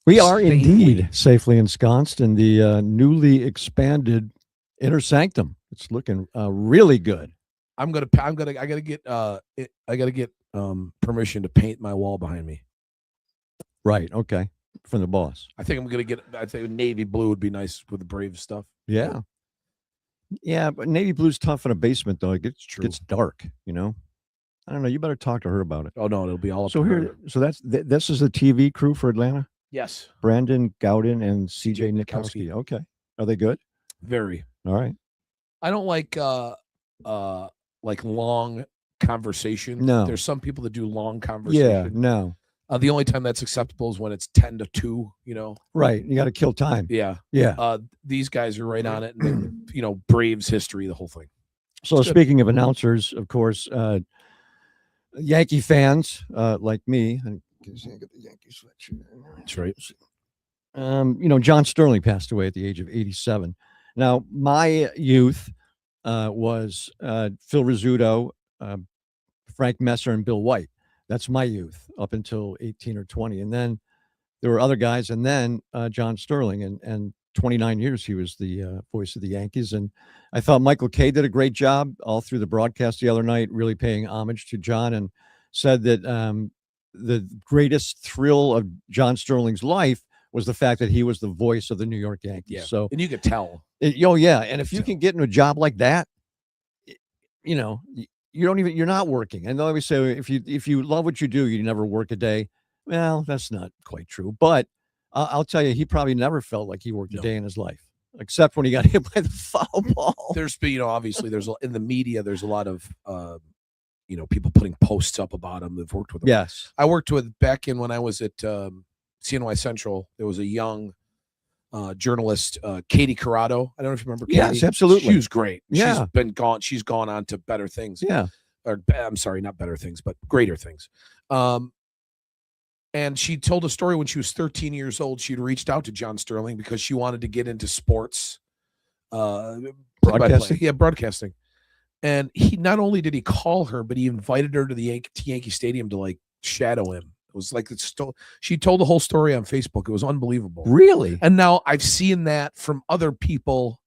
We are indeed safely. safely ensconced in the newly expanded inner sanctum. It's looking really good. I gotta get permission to paint my wall behind me. Right. Okay. From the boss. I think I'm gonna get. I think navy blue would be nice with the Brave stuff. Yeah. Yeah. But navy blue's tough in a basement, though. It It's true. gets dark, you know? I don't know. You better talk to her about it. Oh no, it'll be all up So to here, her. so this is the TV crew for Atlanta. Yes, Brandon Gowden and CJ CJ Nikowski. Nikowski. Okay. Are they good? Very. All right. I don't like long conversation. No. There's some people that do long Yeah. conversation. No. The only time that's acceptable is when it's 10 to 2. Right. You got to kill time. Yeah. Yeah. These guys are right on it, and Braves history, the whole thing. So It's good. speaking of announcers, of course, Yankee fans like me, and get the Yankee sweatshirt. That's right. John Sterling passed away at the age of 87. Now, my youth was Phil Rizzuto, uh, Frank Messer, and Bill White. That's my youth up until 18 or 20. And then there were other guys, and then John Sterling, and 29 years he was the voice of the Yankees. And I thought Michael Kay did a great job all through the broadcast the other night, really paying homage to John, and said that the greatest thrill of John Sterling's life was the fact that he was the voice of the New York Yankees. Yeah. So, And you could tell. oh yeah, and if you can get into a job like that, you know, you're not working. And they always say if you love what you do, you never work a day. Well, that's not quite true, but I'll tell you, he probably never felt like he worked a day in his life, except when he got hit by the foul ball. There's been, obviously in the media, there's a lot of, people putting posts up about him. They've worked with him. Yes. I worked with back in when I was at CNY Central. There was a young journalist, Katie Corrado. I don't know if you remember Katie. Yes, absolutely. She was great. Yeah. She's gone on to better things. Yeah. Or I'm sorry, not better things, but greater things. And she told a story when she was 13 years old. She'd reached out to John Sterling because she wanted to get into sports. Broadcasting? Yeah, broadcasting. And he not only did he call her, but he invited her to the Yankee Stadium to like shadow him. It was like she told the whole story on Facebook. It was unbelievable. Really? And now I've seen that from other people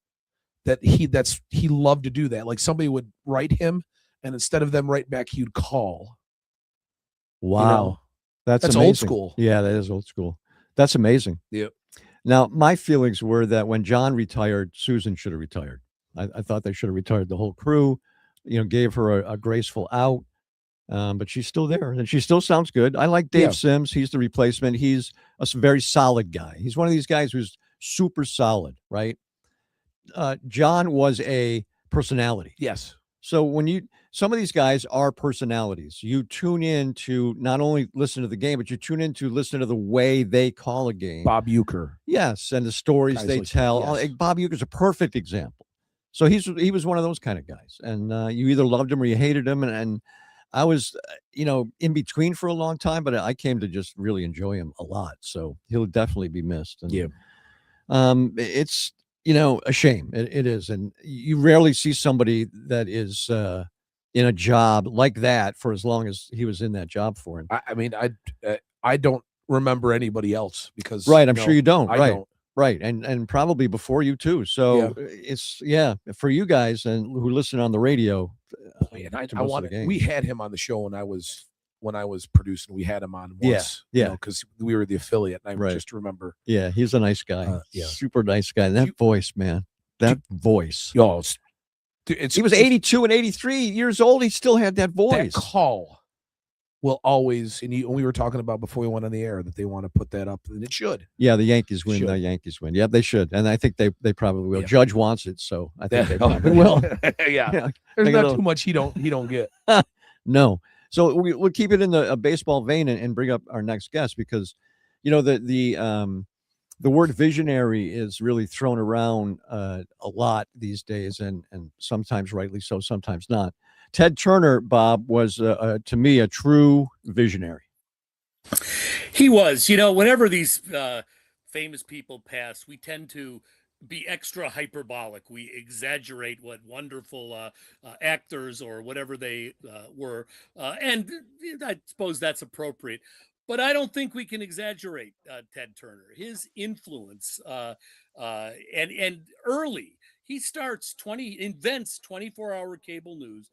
that he loved to do that. Like somebody would write him, and instead of them write back, he'd call. Wow. That's old amazing. school. Yeah, that is old school. That's amazing. Yep. Now, my feelings were that when John retired, Susan should have retired. I thought they should have retired the whole crew, gave her a graceful out. But she's still there, and she still sounds good. I like Dave Sims. He's the replacement. He's a very solid guy. He's one of these guys who's super solid, right? John was a personality. Yes. So some of these guys are personalities. You tune in to not only listen to the game, but you tune in to listen to the way they call a game. Bob Uecker. Yes, and the stories they tell. Yes. Bob Uecker's a perfect example. So he was one of those kind of guys, and you either loved him or you hated him, and I was, in between for a long time, but I came to just really enjoy him a lot. So he'll definitely be missed. And, it's, a shame. It is. And you rarely see somebody that is in a job like that for as long as he was in that job for him. I don't remember anybody else because. Right. I'm sure you don't. I Right. don't. Right. And probably before you too. So it's, for you guys and who listen on the radio. We had him on the show when I was producing. We had him on once, because we were the affiliate. And I just remember. Yeah, he's a nice guy. Super nice guy. And that voice, man, voice. Yo, he was 82 and 83 years old. He still had that voice. That call will always, and we were talking about before we went on the air that they want to put that up, and it should. Yeah, the Yankees win. The Yankees win. Yeah, they should, and I think they probably will. Yeah. Judge wants it, so I think they probably will. Yeah, there's not too much he don't get. No, so we'll keep it in the baseball vein and bring up our next guest because, the word visionary is really thrown around a lot these days, and sometimes rightly so, sometimes not. Ted Turner, Bob, was to me a true visionary. He was. Whenever these famous people pass, we tend to be extra hyperbolic. We exaggerate what wonderful actors or whatever they were. And I suppose that's appropriate. But I don't think we can exaggerate Ted Turner. His influence, and early, he invents 24-hour cable news.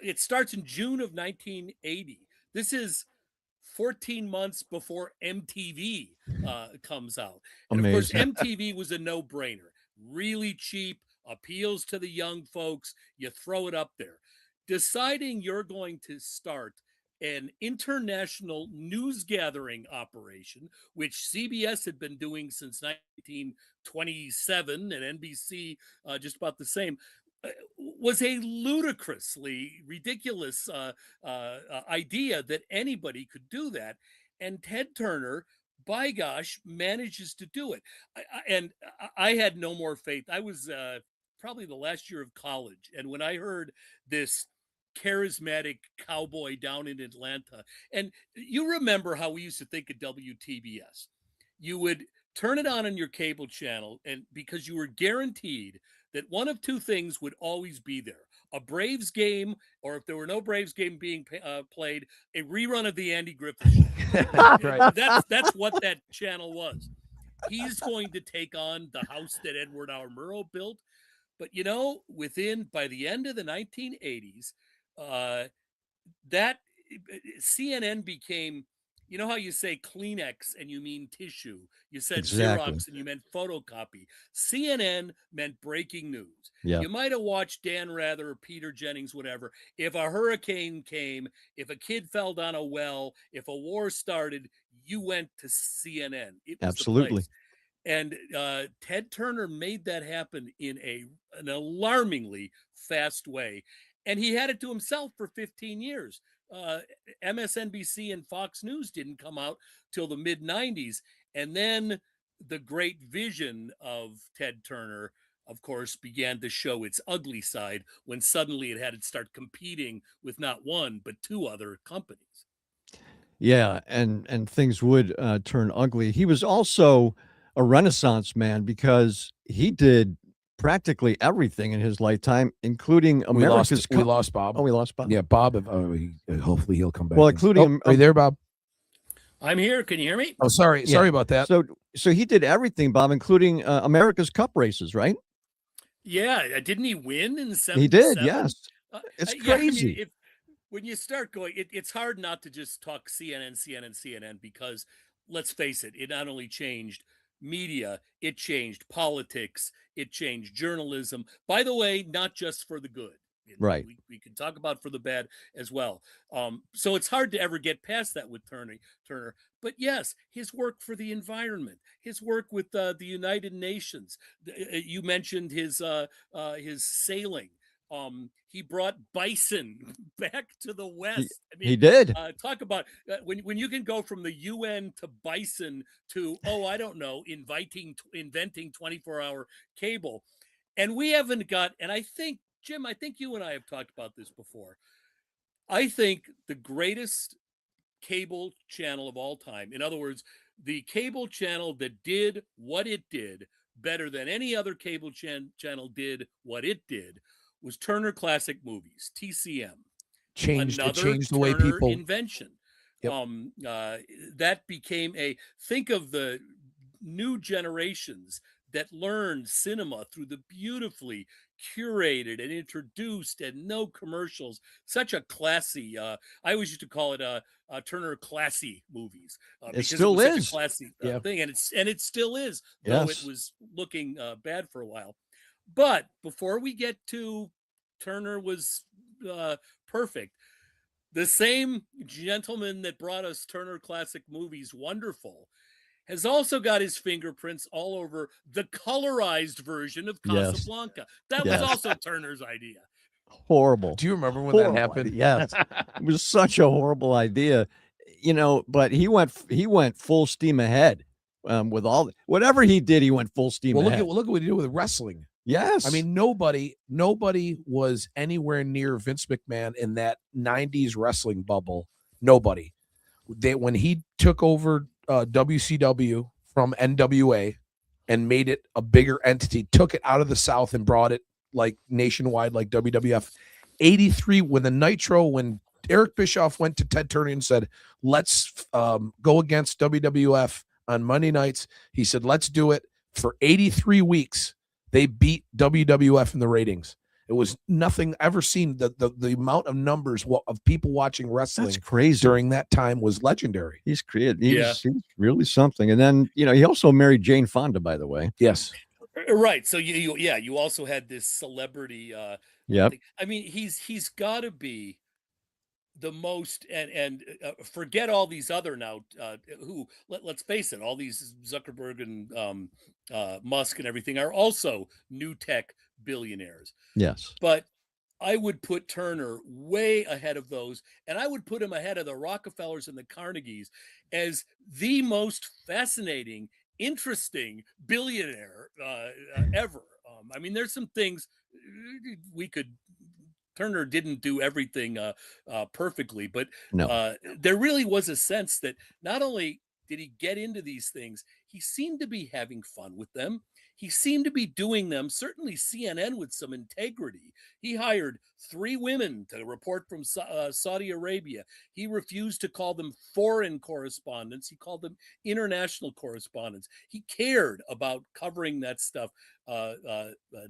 It starts in June of 1980. This is 14 months before MTV comes out. And of course, Amazing. MTV was a no-brainer. Really cheap, appeals to the young folks. You throw it up there. Deciding you're going to start an international news gathering operation, which CBS had been doing since 1927 and NBC just about the same, was a ludicrously ridiculous idea that anybody could do that. And Ted Turner, by gosh, manages to do it. I had no more faith. I was probably the last year of college. And when I heard this charismatic cowboy down in Atlanta, and you remember how we used to think of WTBS, you would turn it on your cable channel, and because you were guaranteed that one of two things would always be there: a Braves game, or if there were no Braves game being played, a rerun of the Andy Griffith Show. Right. That's what that channel was. He's going to take on the house that Edward R. Murrow built. But by the end of the 1980s, that CNN became, how you say Kleenex and you mean tissue. You said Exactly. Xerox and you meant photocopy. CNN meant breaking news. Yeah. You might have watched Dan Rather or Peter Jennings, whatever. If a hurricane came, if a kid fell down a well, if a war started, you went to CNN. It was Absolutely. the place. And Ted Turner made that happen in an alarmingly fast way. And he had it to himself for 15 years. MSNBC and Fox News didn't come out till the mid-90s. And then the great vision of Ted Turner, of course, began to show its ugly side when suddenly it had to start competing with not one, but two other companies. Yeah, and things would turn ugly. He was also a Renaissance man because he did practically everything in his lifetime, including America's We lost Bob. Oh, we lost Bob. Yeah, Bob. Hopefully he'll come back. Well, including are you there, Bob? I'm here. Can you hear me? Oh, sorry. Yeah. Sorry about that. So he did everything, Bob, including America's Cup races, right? Yeah, didn't he win in 77? He did, yes. It's crazy. When you start going, it's hard not to just talk CNN, because let's face it, it not only changed media, it changed politics, it changed journalism. By the way, not just for the good. Right. We can talk about for the bad as well. So it's hard to ever get past that with Turner. But yes, his work for the environment, his work with the United Nations. You mentioned his sailing. He brought bison back to the West. He did. Talk about when you can go from the UN to bison to, I don't know, inventing 24-hour cable. And we haven't got, and I think, Jim, I think you and I have talked about this before. I think the greatest cable channel of all time, in other words, the cable channel that did what it did better than any other cable channel did what it did, was Turner Classic Movies, TCM. Changed the way Turner people invention. Yep. That became think of the new generations that learned cinema through the beautifully curated and introduced and no commercials. Such a classy. I always used to call it Turner Classy Movies. It still is such a classy thing, and it still is. Though it was looking bad for a while. But before we get to Turner was perfect, the same gentleman that brought us Turner Classic Movies, wonderful, has also got his fingerprints all over the colorized version of Casablanca. That was also Turner's idea. Horrible. Do you remember when that happened? Yes. It was such a horrible idea, but he went full steam ahead with whatever he did. He went full steam ahead. Look at what he did with wrestling. Yes. I mean, nobody was anywhere near Vince McMahon in that 90s wrestling bubble. Nobody. When he took over WCW from NWA and made it a bigger entity, took it out of the South and brought it like nationwide, like WWF. 83, when the Nitro, when Eric Bischoff went to Ted Turner and said, let's go against WWF on Monday nights. He said, let's do it. For 83 weeks, they beat WWF in the ratings. It was nothing ever seen. The amount of numbers of people watching wrestling That's crazy. during that time was legendary. He's creative. He's really something. And then, he also married Jane Fonda, by the way. Yes. Right. So you also had this celebrity. Yep. thing. I mean, he's got to be the most, and forget all these other now. Who let's face it, all these Zuckerberg and Musk and everything are also new tech billionaires. Yes. But I would put Turner way ahead of those, and I would put him ahead of the Rockefellers and the Carnegies as the most fascinating, interesting billionaire ever. I mean, there's some things Turner didn't do everything perfectly, but No. there really was a sense that not only did he get into these things, he seemed to be having fun with them. He seemed to be doing them, certainly CNN, with some integrity. He hired 3 women to report from Saudi Arabia. He refused to call them foreign correspondents. He called them international correspondents. He cared about covering that stuff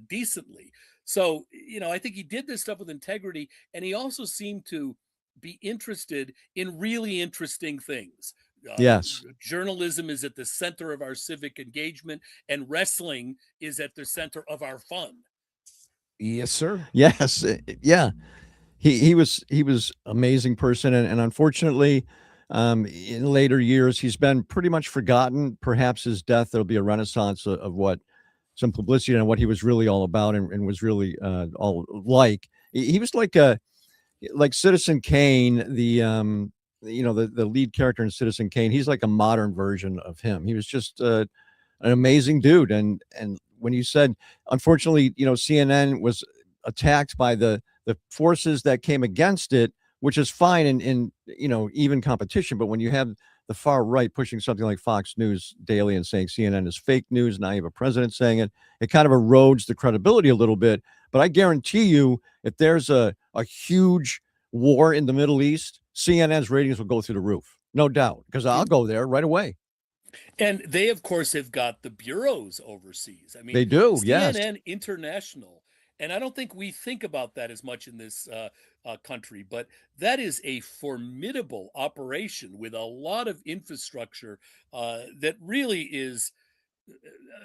decently. So, I think he did this stuff with integrity, and he also seemed to be interested in really interesting things. Yes. Journalism is at the center of our civic engagement, and wrestling is at the center of our fun. Yes, sir. Yes. Yeah. He was amazing person. And unfortunately, in later years, he's been pretty much forgotten. Perhaps his death, there'll be a renaissance of what some publicity on what he was really all about and was really all like. He was like Citizen Kane, the lead character in Citizen Kane. He's like a modern version of him. He was just an amazing dude. And when you said, unfortunately, CNN was attacked by the forces that came against it, which is fine in even competition. But when you have the far right pushing something like Fox News daily and saying CNN is fake news, now you have a president saying it, it kind of erodes the credibility a little bit. But I guarantee you, if there's a huge war in the Middle East, CNN's ratings will go through the roof. No doubt, because I'll go there right away. And they, of course, have got the bureaus overseas. I mean, they do, CNN yes. International. And I don't think we think about that as much in this country, but that is a formidable operation with a lot of infrastructure that really is.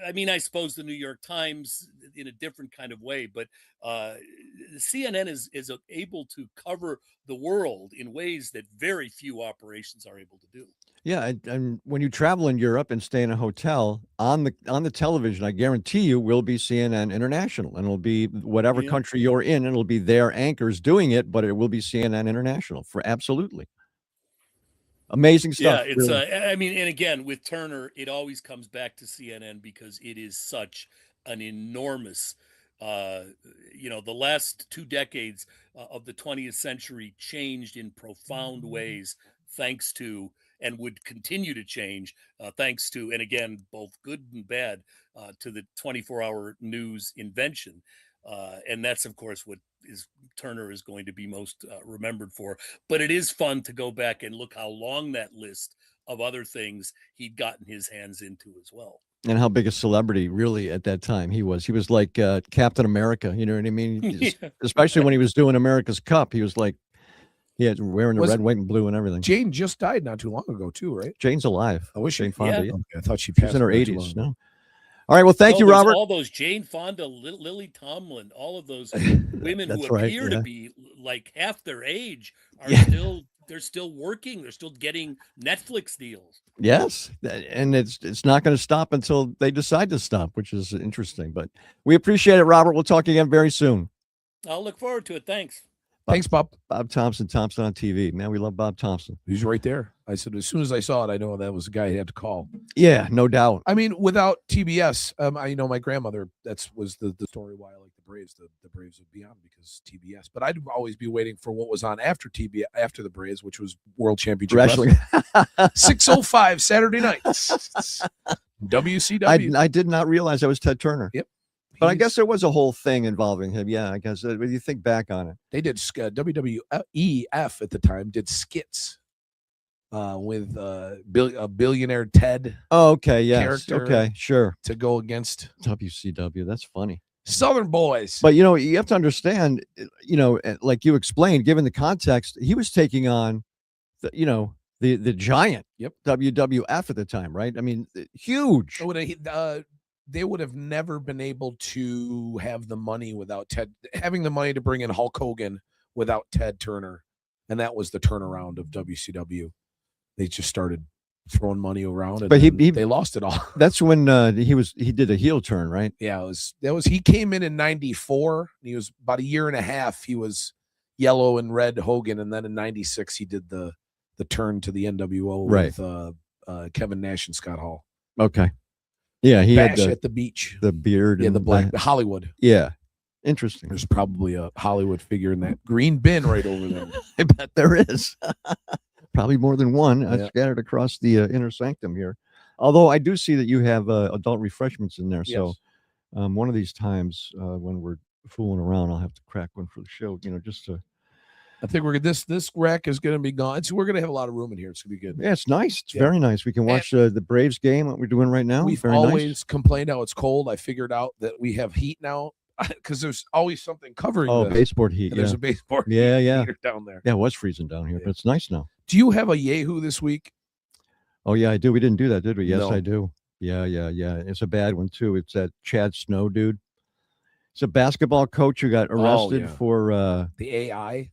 I mean, I suppose the New York Times in a different kind of way, but CNN is able to cover the world in ways that very few operations are able to do. Yeah, and when you travel in Europe and stay in a hotel, on the television, I guarantee you will be CNN International, and it'll be whatever country you're in, it'll be their anchors doing it, but it will be CNN International for absolutely. Amazing stuff. Yeah, it's really. I mean, and again, with Turner, it always comes back to CNN because it is such an enormous the last 2 decades of the 20th century changed in profound ways thanks to, and would continue to change thanks to, and again, both good and bad, to the 24-hour news invention. And that's, of course, what Turner is going to be most remembered for. But it is fun to go back and look how long that list of other things he'd gotten his hands into as well. And how big a celebrity really at that time he was. He was like Captain America, you know what I mean? Yeah. Especially when he was doing America's Cup. He was like, wearing the red, white, and blue and everything. Jane just died not too long ago, too, right? Jane's alive. I wish Jane Fonda. Yeah. Okay, I thought she She's passed in her away too 80s. long. No. All right. Well, thank you, Robert. All those Jane Fonda, Lily Tomlin, all of those women who That's right, appear yeah. to be like half their age are they're still working. They're still getting Netflix deals. Yes, and it's not going to stop until they decide to stop, which is interesting. But we appreciate it, Robert. We'll talk again very soon. I'll look forward to it. Thanks. Thanks, Bob. Bob Thompson on TV. Man, we love Bob Thompson. He's right there. I said, as soon as I saw it, I know that was the guy I had to call. Yeah, no doubt. I mean, without TBS, I know my grandmother, was the story why I like the Braves. The Braves would be on because TBS. But I'd always be waiting for what was on after TBS, after the Braves, which was World Championship Wrestling. 6:05 Saturday nights. WCW. I did not realize that was Ted Turner. Yep. But I guess there was a whole thing involving him. Yeah, I guess when you think back on it. They did WWEF at the time did skits with a billionaire Ted Oh, okay, yes. character Okay, sure. to go against WCW. That's funny. Southern Boys. But you have to understand, like you explained, given the context, he was taking on the giant WWF at the time, right? I mean, huge. They would have never been able to have the money without having the money to bring in Hulk Hogan without Ted Turner. And that was the turnaround of WCW. They just started throwing money around, and but they lost it all. That's when he did a heel turn, right? Yeah, he came in 94. He was about a year and a half. He was yellow and red Hogan, and then in 96 he did the turn to the NWO with Kevin Nash and Scott Hall. Okay. Yeah, he Bash had at the beach, the beard, yeah, and the Hollywood. Yeah, interesting. There's probably a Hollywood figure in that green bin right over there. I bet there is. Probably more than one scattered across the inner sanctum here. Although I do see that you have adult refreshments in there. So one of these times when we're fooling around, I'll have to crack one for the show, just to. I think this rack is going to be gone. We're going to have a lot of room in here. It's going to be good. Yeah, it's nice. It's very nice. We can watch the Braves game, what we're doing right now. We've always complained how it's cold. I figured out that we have heat now because there's always something covering. Baseboard heat. There's a baseboard heater down there. Yeah, it was freezing down here, but it's nice now. Do you have a Yahoo this week? Oh, yeah, I do. We didn't do that, did we? Yes, No. I do. Yeah. It's a bad one, too. It's that Chad Snow dude. It's a basketball coach who got arrested for the AI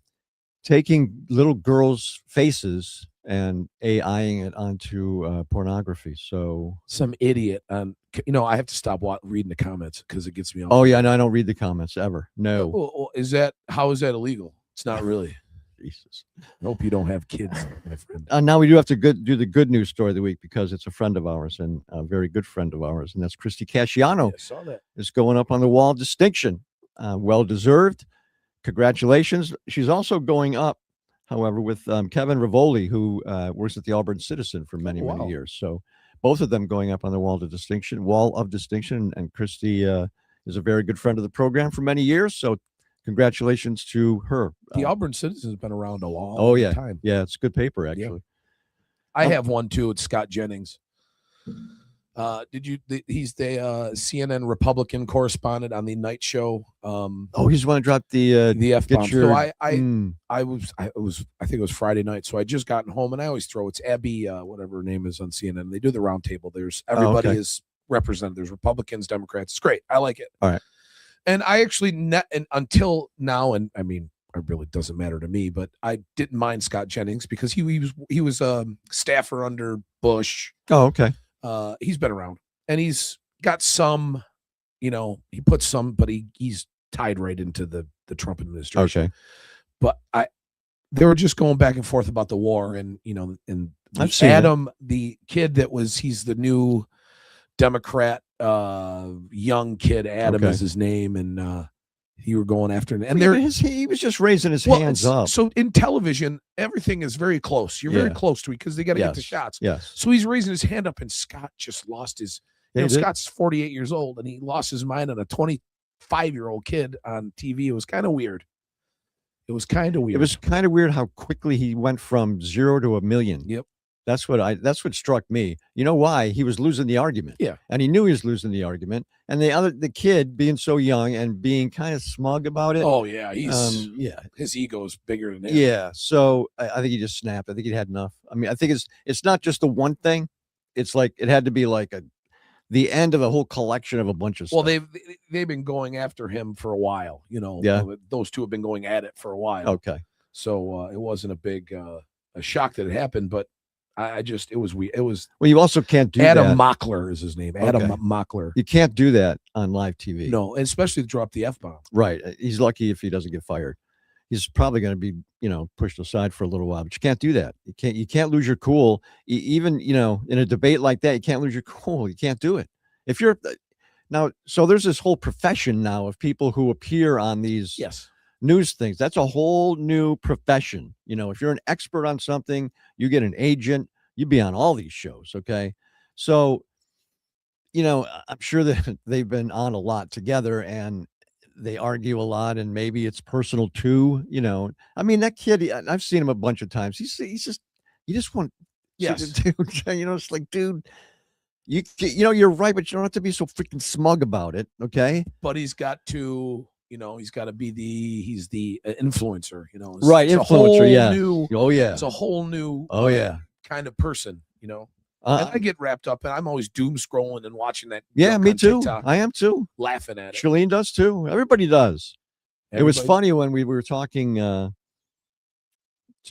taking little girls' faces and AIing it onto pornography. So some idiot. I have to stop reading the comments because it gets me off. Oh, yeah, no, I don't read the comments ever. No. How is that illegal? It's not really. Jesus. I hope you don't have kids, my friend. Now we do have to do the good news story of the week because it's a friend of ours and a very good friend of ours, and that's Christy Casciano. I saw that. Is going up on the wall of distinction. Well deserved. Congratulations. She's also going up, however, with Kevin Rivoli, who works at the Auburn Citizen for many years. So both of them going up on the wall of distinction. And Christy is a very good friend of the program for many years. So congratulations to her. The Auburn Citizen has been around a long time. Yeah, it's good paper, actually. I have one, too. It's Scott Jennings. He's the CNN Republican correspondent on the night show. He's want to drop the F-bomb. So I think it was Friday night. So I just gotten home, and I always throw it's Abby, whatever her name is on CNN. They do the roundtable. There's everybody is represented. There's Republicans, Democrats. It's great. I like it. All right. And I actually until now, and I mean, it really doesn't matter to me, but I didn't mind Scott Jennings because he was a staffer under Bush. Oh, okay. He's been around and he's got some, he put some, but he's tied right into the Trump administration. Okay. But they were just going back and forth about the war and I've seen Adam, the kid he's the new Democrat, young kid, Adam is his name. And, you were going after him, and he was just raising his hands up. So in television, everything is very close. You're very close to it because they got to get the shots. Yes. So he's raising his hand up, and Scott just lost his. Scott's 48 years old, and he lost his mind on a 25-year-old kid on TV. It was kind of weird. It was kind of weird how quickly he went from 0 to 1 million. Yep. That's what struck me. You know why? He was losing the argument. Yeah. And he knew he was losing the argument. And the kid being so young and being kind of smug about it. Oh yeah. His ego is bigger than him. Yeah. So I think he just snapped. I think he'd had enough. I mean, I think it's not just the one thing. It's like, it had to be like the end of a whole collection of a bunch of stuff. Well, they've been going after him for a while, Yeah. Those two have been going at it for a while. Okay. So it wasn't a big a shock that it happened, but it was weird. It was. Well, you also can't do Adam that. Mockler is his name. Adam Mockler. You can't do that on live TV. No, and especially to drop the F-bomb. Right. He's lucky if he doesn't get fired. He's probably going to be, pushed aside for a little while, but you can't do that. You can't lose your cool. Even, in a debate like that, you can't lose your cool. You can't do it. If you're now, so there's this whole profession now of people who appear on these news things. That's a whole new profession. If you're an expert on something, you get an agent, you be on all these shows. Okay. So I'm sure that they've been on a lot together and they argue a lot, and maybe it's personal too. I mean, that kid, I've seen him a bunch of times. He's just, you just want, Yes. dude, it's like, dude, you're right, but you don't have to be so freaking smug about it. Okay. But he's got to, he's got to be he's the influencer, Right. It's Influencer. a whole Yeah. new, Oh yeah. it's a whole new, Oh yeah. kind of person, and I get wrapped up, and I'm always doom scrolling and watching that. Yeah, junk me on too. TikTok, I am too. laughing at it. Charlene does too. Everybody does. It was funny when we were talking to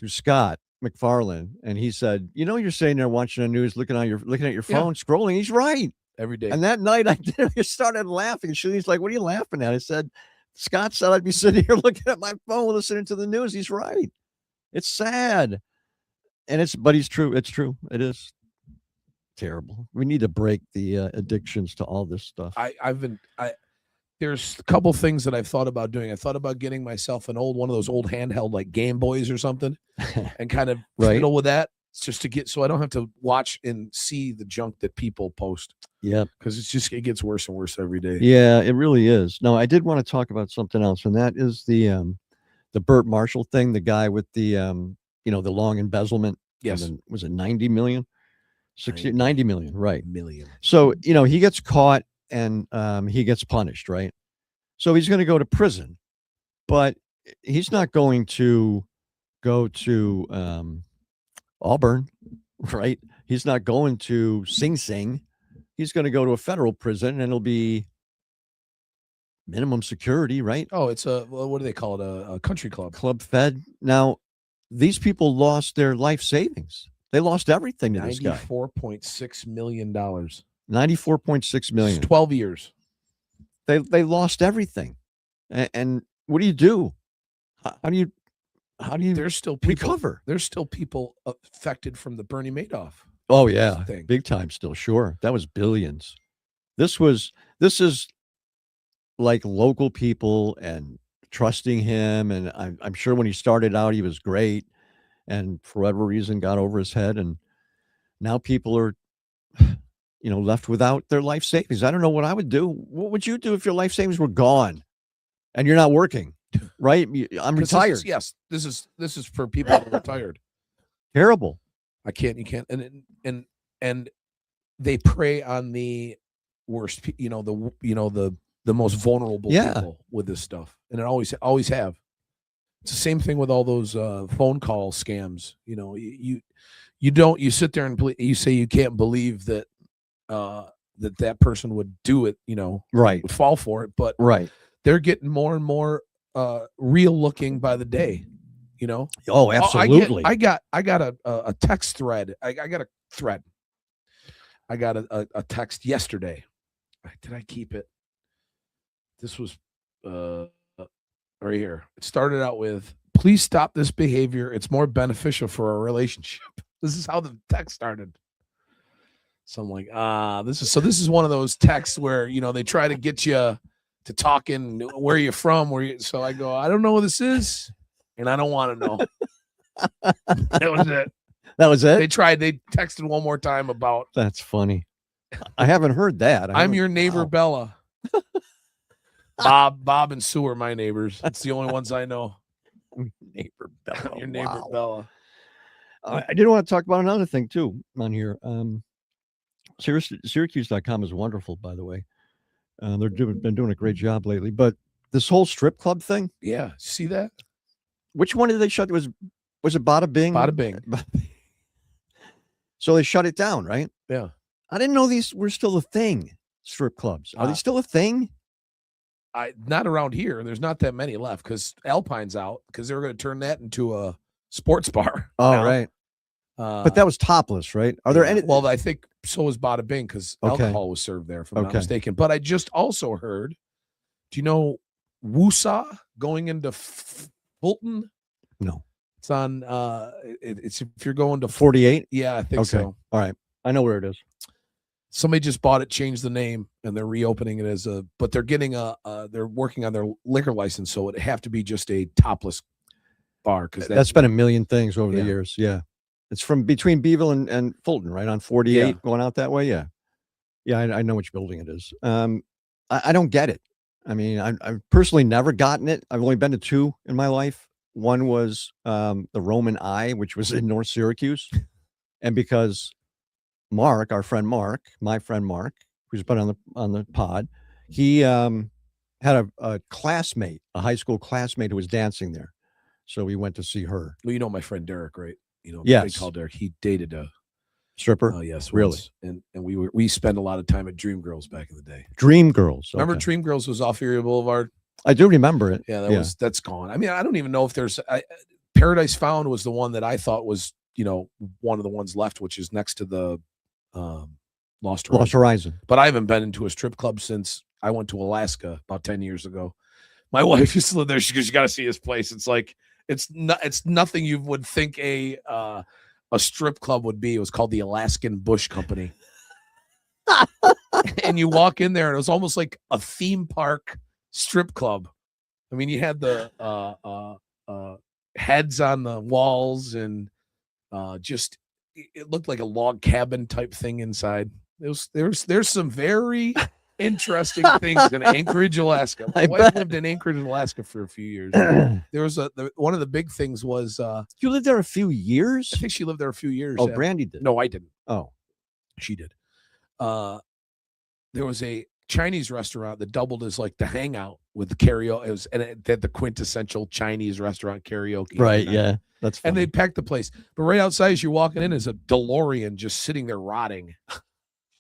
Scott McFarland, and he said, "You're sitting there watching the news, looking at your phone, scrolling." He's right. every day. And that night, I started laughing. Shirley's like, "What are you laughing at?" I said, "Scott said I'd be sitting here looking at my phone, listening to the news." He's right. It's sad, but he's true. It's true. It is terrible. We need to break the addictions to all this stuff. There's a couple things that I've thought about doing. I thought about getting myself one of those old handheld like Game Boys or something, and kind of fiddle with that, just to so I don't have to watch and see the junk that people post. Yeah, because it gets worse and worse every day. Yeah, it really is. No, I did want to talk about something else, and that is the Burt Marshall thing. The guy with the the long embezzlement. Yes, was it 90 million? 90 million, right? Million. So he gets caught and he gets punished, right? So he's going to go to prison, but he's not going to go to Auburn, right? He's not going to Sing Sing. He's going to go to a federal prison, and it'll be minimum security, right? Oh, it's what do they call it? A country club. Club Fed. Now, these people lost their life savings. They lost everything to this guy. $94.6 million. $94.6 million. 12 years. They lost everything. And what do you do? How do you There's still people, recover? There's still people affected from the Bernie Madoff. Oh yeah, thing. Big time still. Sure. That was billions. This is like local people and trusting him. And I'm sure when he started out, he was great. And for whatever reason got over his head, and now people are left without their life savings. I don't know what I would do. What would you do if your life savings were gone and you're not working? Right? I'm retired. This is for people that are retired. Terrible. You can't and they prey on the worst, the most vulnerable people with this stuff, and it always have. It's the same thing with all those phone call scams. You sit there and you say you can't believe that that person would do it. Right, would fall for it, but they're getting more and more real looking by the day. Oh, absolutely. I got a text thread. I got a thread. I got a text yesterday. Did I keep it? This was right here. It started out with, "Please stop this behavior. It's more beneficial for our relationship." This is how the text started. So I'm like, this is one of those texts where, they try to get you to talking, where you're from, so I go, "I don't know what this is, and I don't want to know." That was it. That was it? They texted one more time about. That's funny. I haven't heard that. I'm your neighbor, Bella. Bob and Sue are my neighbors. That's the only ones I know. Neighbor Bella. Your neighbor, Bella. I did want to talk about another thing too on here. Syracuse.com is wonderful, by the way. Been doing a great job lately. But this whole strip club thing. Yeah, see that? Which one did they shut? Was it Bada Bing? Bada Bing. So they shut it down, right? Yeah. I didn't know these were still a thing. Strip clubs, are they still a thing? Not around here. There's not that many left because Alpine's out, because they were going to turn that into a sports bar. Oh, right. But that was topless, right? Are there any? Well, I think so was Bada Bing, because alcohol was served there, if I'm not mistaken. But I just also heard, do you know Woosah going into Fulton? No. It's on, it's if you're going to 48? Yeah, I think so. All right. I know where it is. Somebody just bought it, changed the name, and they're reopening it but they're getting they're working on their liquor license, so it'd have to be just a topless bar, because that's been a million things over the years. Yeah. It's from between Beeville and Fulton, right? On 48 going out that way. Yeah. Yeah, I know which building it is. I don't get it. I mean, I've personally never gotten it. I've only been to 2 in my life. One was, the Roman Eye, which was in North Syracuse, and because Mark, our friend Mark, my friend Mark, who's been on the pod, he, had a classmate, a high school classmate who was dancing there. So we went to see her. Well, you know my friend Derek, right? You know, Yes. they call Derek. He dated a Stripper? yes, Really? once. And we spent a lot of time at Dream Girls back in the day. Dream Girls. Remember Okay. Dream Girls was off Erie Boulevard? I do remember it. Yeah, that's gone. I mean, I don't even know if there's Paradise Found was the one that I thought was, you know, one of the ones left, which is next to the Lost Horizon. But I haven't been into a strip club since I went to Alaska about 10 years ago. My wife used to live there. She goes, "You got to see this place. It's like it's nothing you would think a strip club would be." It was called the Alaskan Bush Company. And you walk in there and it was almost like a theme park strip club. I mean, you had the heads on the walls and just it looked like a log cabin type thing inside. There's some very interesting things in Anchorage, Alaska. My wife lived in Anchorage, Alaska for a few years. There was one of the big things was you lived there a few years? I think she lived there a few years. Oh, Brandy did. No, I didn't. Oh, she did. There was a Chinese restaurant that doubled as like the hangout with the karaoke. It had the quintessential Chinese restaurant karaoke. right. Yeah, that's funny. And they packed the place. But right outside as you're walking in is a DeLorean just sitting there rotting.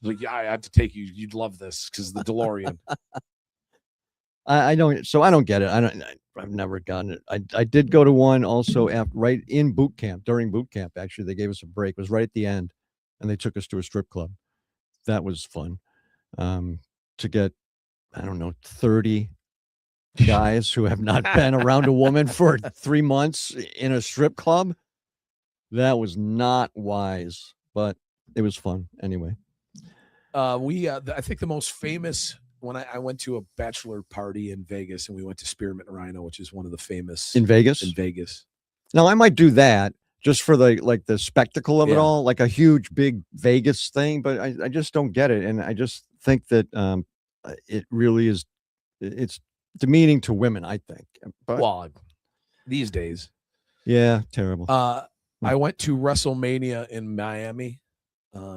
Like, yeah, I have to take you. You'd love this because the DeLorean. I don't. So I don't get it. I've never gotten it. I did go to one also right in boot camp, during boot camp. Actually, they gave us a break. It was right at the end, and they took us to a strip club. That was fun. To get, I don't know, 30 guys who have not been around a woman for 3 months in a strip club. That was not wise, but it was fun anyway. I think the most famous when I went to a bachelor party in Vegas and we went to Spearmint Rhino, which is one of the famous in Vegas. Now I might do that just for the spectacle of it all, like a huge big Vegas thing, but I just don't get it. And I just think that it really is, it's demeaning to women, I think. But, well, these days. Yeah, terrible. I went to WrestleMania in Miami.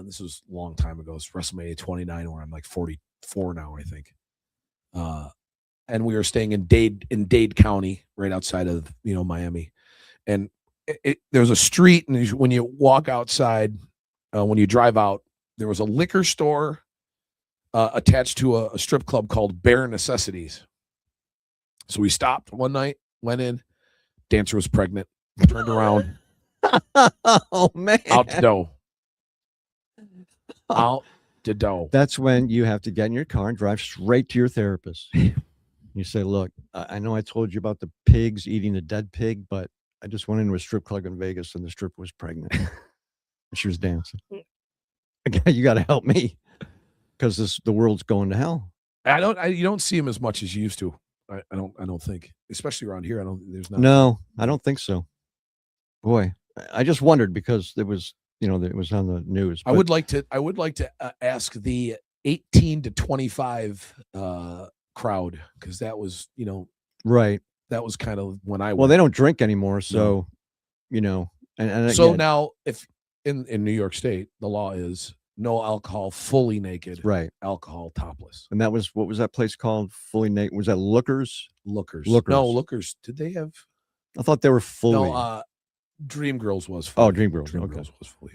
This was a long time ago. It's WrestleMania 29, where I'm like 44 now, I think. And we were staying in Dade County, right outside of Miami. And there's a street, and when you walk outside, when you drive out, there was a liquor store attached to a strip club called Bare Necessities. So we stopped one night, went in, dancer was pregnant, turned around. Oh man! Out the door. Out the door. That's when you have to get in your car and drive straight to your therapist. You say, "Look, I know I told you about the pigs eating the dead pig, but I just went into a strip club in Vegas and the stripper was pregnant. She was dancing. You got to help me because the world's going to hell." You don't see him as much as you used to. I don't think, especially around here. There's not. No, I don't think so. Boy, I just wondered because it was, it was on the news. I would like to ask the 18 to 25 crowd, because that was, right. That was kind of when I went. Well, they don't drink anymore, so and so again, now if in New York State the law is no alcohol fully naked, right? Alcohol topless. And that was, what was that place called? Fully naked? Was that Lookers? Lookers. Lookers. No, Lookers. Did they have? I thought they were fully. No, Dream Girls was fully. Oh, Dream Girls. Dream Okay. Girls was fully.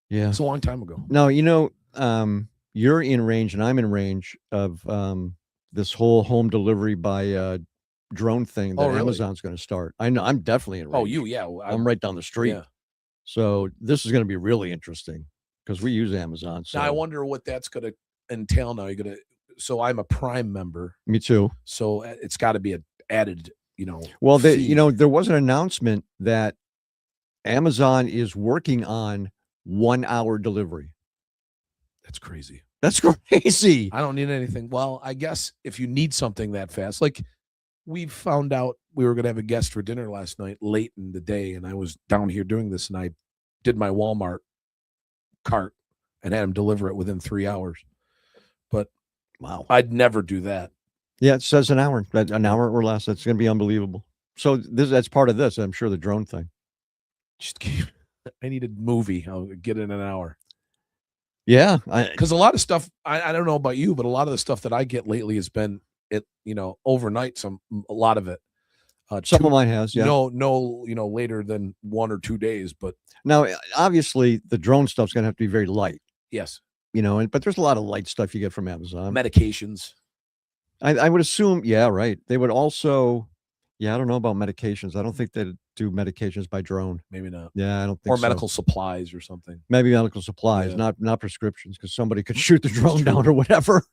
Yeah, it's a long time ago. No, you're in range and I'm in range of this whole home delivery by drone thing that Amazon's going to start. I know I'm definitely in range. Oh, yeah. I'm right down the street. Yeah. So this is going to be really interesting because we use Amazon. So now I wonder what that's going to entail. Now so I'm a Prime member. Me too. So it's got to be added. Well, there was an announcement that Amazon is working on 1 hour delivery. That's crazy. That's crazy. I don't need anything. Well, I guess if you need something that fast, like we found out we were going to have a guest for dinner last night late in the day, and I was down here doing this, and I did my Walmart cart, and had him deliver it within 3 hours. But Wow. I'd never do that. Yeah, it says an hour or less. That's going to be unbelievable. So that's part of this. I'm sure the drone thing. I need a movie. I'll get in an hour. Yeah, because a lot of stuff. I don't know about you, but a lot of the stuff that I get lately has been overnight. A lot of it. Some of mine has. Yeah. No, later than 1 or 2 days. But now, obviously, the drone stuff's going to have to be very light. Yes. But there's a lot of light stuff you get from Amazon. Medications. I would assume, yeah, right. They would also, I don't know about medications. I don't think they'd do medications by drone. Maybe not. Yeah, I don't think or so. medical supplies or something. Maybe medical supplies, not prescriptions, because somebody could shoot the drone down or whatever.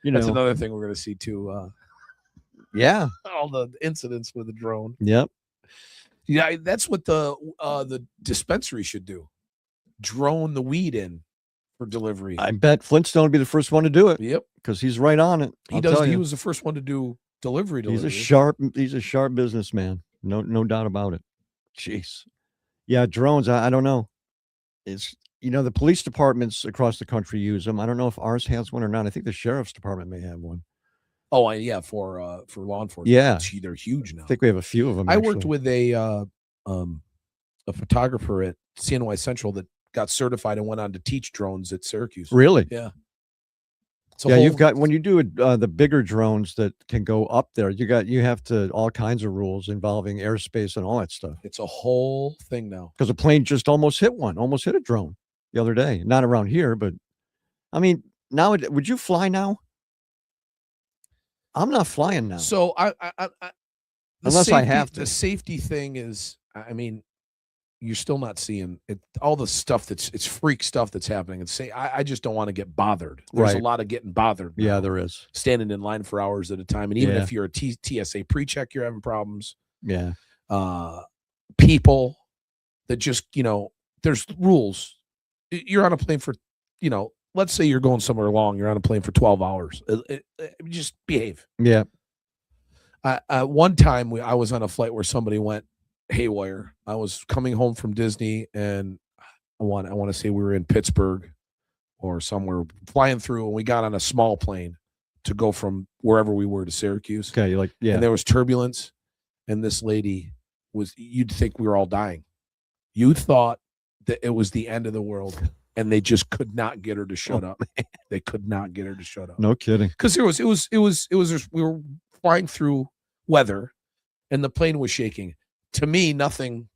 That's another thing we're going to see too. Yeah, all the incidents with the drone. Yep. Yeah, that's what the dispensary should do. Drone the weed in for delivery. I bet Flintstone would be the first one to do it. Yep, because he's right on it. He does. He was the first one to do delivery. He's a sharp businessman. No doubt about it. Jeez. Yeah, drones. I don't know. It's the police departments across the country use them. I don't know if ours has one or not. I think the sheriff's department may have one. Oh, yeah, for law enforcement. Yeah, they're huge now. I think we have a few of them. I worked with a photographer at CNY Central that got certified and went on to teach drones at Syracuse. Really? Yeah. You've got, when you do the bigger drones that can go up there, you have to all kinds of rules involving airspace and all that stuff. It's a whole thing now. Because a plane just almost hit a drone the other day. Not around here, but I mean, now would you fly now? I'm not flying now. So unless I have to. The safety thing is, I mean, you're still not seeing it. All the stuff it's freak stuff that's happening. And I just don't want to get bothered. There's a lot of getting bothered. Now, yeah, there is. Standing in line for hours at a time, and even if you're a TSA pre-check, you're having problems. Yeah. People that just there's rules. You're on a plane for let's say you're going somewhere long. You're on a plane for 12 hours. Just behave. Yeah. One time I was on a flight where somebody went haywire. I was coming home from Disney, and I want to say we were in Pittsburgh or somewhere, flying through, and we got on a small plane to go from wherever we were to Syracuse. Okay, and there was turbulence, and this lady you'd think we were all dying. You thought that it was the end of the world, and they just could not get her to shut up. They could not get her to shut up. No kidding. Because we were flying through weather, and the plane was shaking. To me, nothing